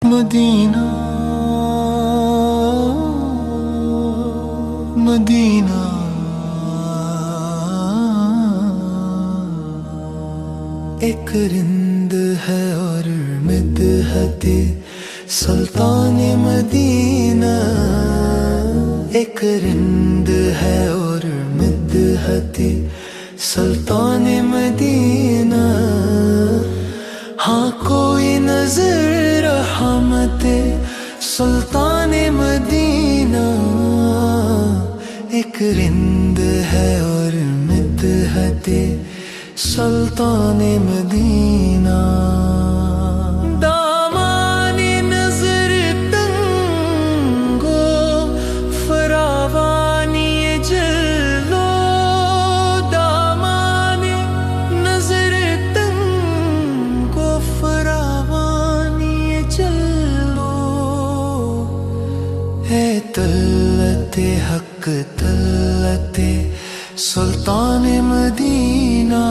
مدینہ مدینہ ایک رند ہے اور مدحت سلطان مدینہ، ایک رند ہے اور مدحت سلطان مدینہ، ہاں کوئی نظر رحمت سلطان مدینہ، ایک رند ہے اور مدحت سلطان مدینہ۔ دامانی نظر تنگو فراوانی جلو، دامانی نظر تنگو فراوانی جلو، اے طلعت حق طلعت سلطان مدینہ۔